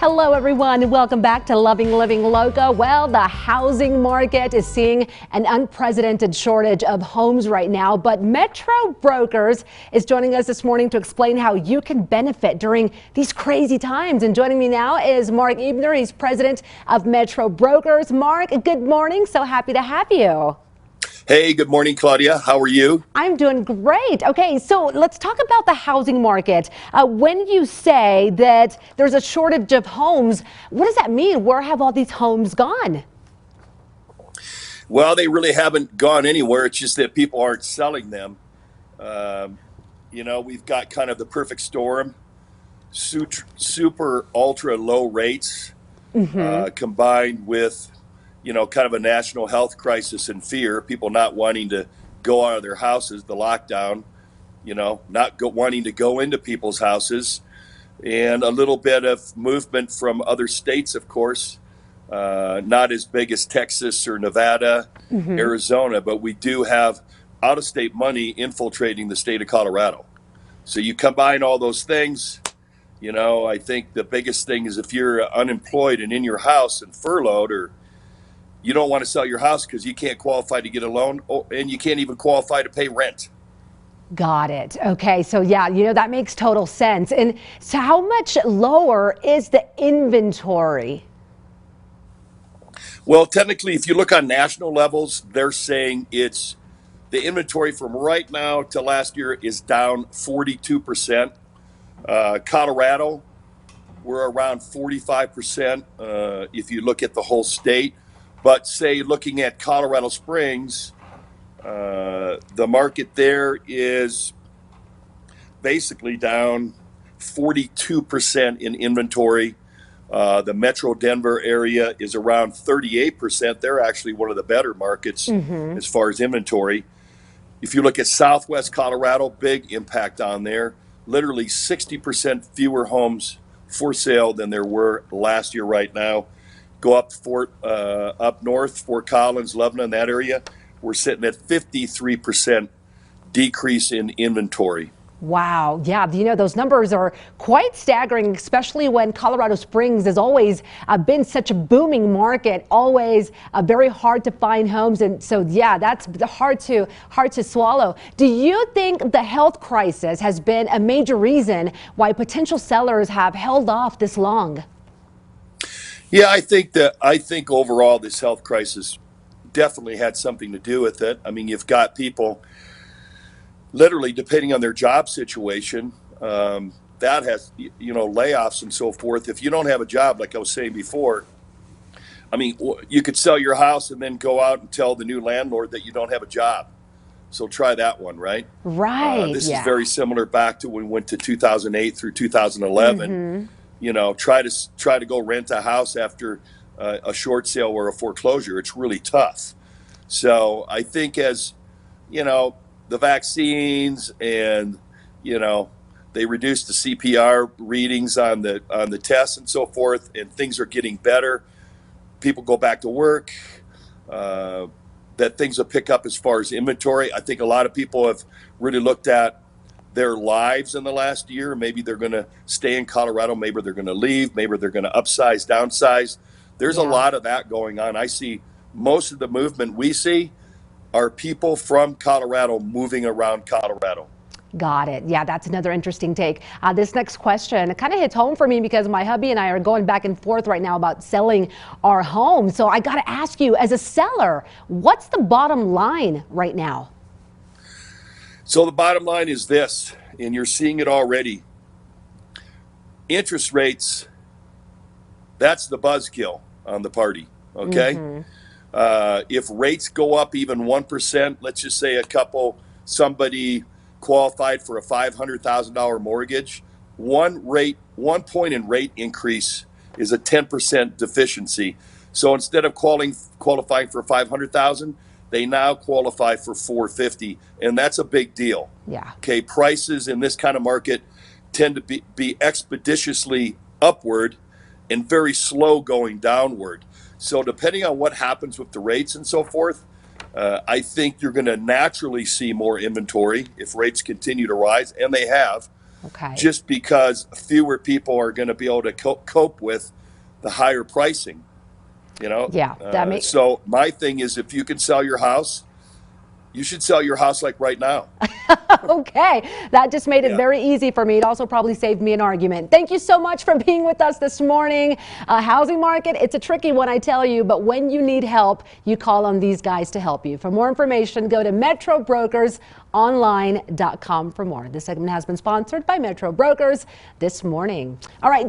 Hello, everyone, and welcome back to Loving Living Loca. Well, the housing market is seeing an unprecedented shortage of homes right now, but Metro Brokers is joining us this morning to explain how you can benefit during these crazy times. And joining me now is Mark Ibner. He's president of Metro Brokers. Mark, good morning. So happy to have you. Hey, good morning, Claudia. How are you? I'm doing great. Okay, so let's talk about the housing market. When you say that there's a shortage of homes, what does that mean? Where have all these homes gone? Well, they really haven't gone anywhere. It's just that people aren't selling them. We've got kind of the perfect storm, super ultra low rates, combined with, kind of a national health crisis and fear, people not wanting to go out of their houses, the lockdown, wanting to go into people's houses, and a little bit of movement from other states, of course, not as big as Texas or Nevada, Arizona, but we do have out-of-state money infiltrating the state of Colorado. So you combine all those things, I think the biggest thing is if you're unemployed and in your house and furloughed, or you don't want to sell your house because you can't qualify to get a loan, and you can't even qualify to pay rent. Got it. Okay, so yeah, that makes total sense. And so how much lower is the inventory? Well, technically, if you look on national levels, they're saying it's the inventory from right now to last year is down 42%. Colorado, we're around 45% if you look at the whole state. But say looking at Colorado Springs, the market there is basically down 42% in inventory. The Metro Denver area is around 38%. They're actually one of the better markets as far as inventory. If you look at Southwest Colorado, big impact on there. Literally 60% fewer homes for sale than there were last year right now. Go up north, Fort Collins, Lebanon, that area, we're sitting at 53% decrease in inventory. Wow. Yeah. Those numbers are quite staggering, especially when Colorado Springs has always been such a booming market, always very hard to find homes. And so, yeah, that's hard to swallow. Do you think the health crisis has been a major reason why potential sellers have held off this long? Yeah, I think overall this health crisis definitely had something to do with it. I mean, you've got people literally, depending on their job situation, that has, layoffs and so forth. If you don't have a job, like I was saying before, I mean, you could sell your house and then go out and tell the new landlord that you don't have a job. So try that one, right? Right. This is very similar back to when we went to 2008 through 2011. Try to go rent a house after a short sale or a foreclosure. It's really tough. So I think as, the vaccines and, they reduced the CPR readings on the tests and so forth, and things are getting better. People go back to work, that things will pick up as far as inventory. I think a lot of people have really looked at their lives in the last year. Maybe they're going to stay in Colorado. Maybe they're going to leave. Maybe they're going to upsize, downsize. There's a lot of that going on. I see most of the movement we see are people from Colorado moving around Colorado. Got it. Yeah, that's another interesting take. This next question, it kind of hits home for me because my hubby and I are going back and forth right now about selling our home. So I got to ask you, as a seller, what's the bottom line right now? So the bottom line is this, and you're seeing it already. Interest rates, that's the buzzkill on the party, okay? If rates go up even 1%, let's just say somebody qualified for a $500,000 mortgage, one point in rate increase is a 10% deficiency. So instead of qualifying for 500,000, they now qualify for 450, and that's a big deal. Yeah. Okay, prices in this kind of market tend to be expeditiously upward and very slow going downward. So depending on what happens with the rates and so forth, I think you're going to naturally see more inventory if rates continue to rise, and they have. Okay. just because fewer people are going to be able to cope with the higher pricing. Yeah, So my thing is, if you can sell your house, you should sell your house like right now. Okay, that just made it Yeah. very easy for me. It also probably saved me an argument. Thank you so much for being with us this morning. Housing market, it's a tricky one, I tell you, but when you need help, you call on these guys to help you. For more information, go to metrobrokersonline.com for more. This segment has been sponsored by Metro Brokers this morning. All right,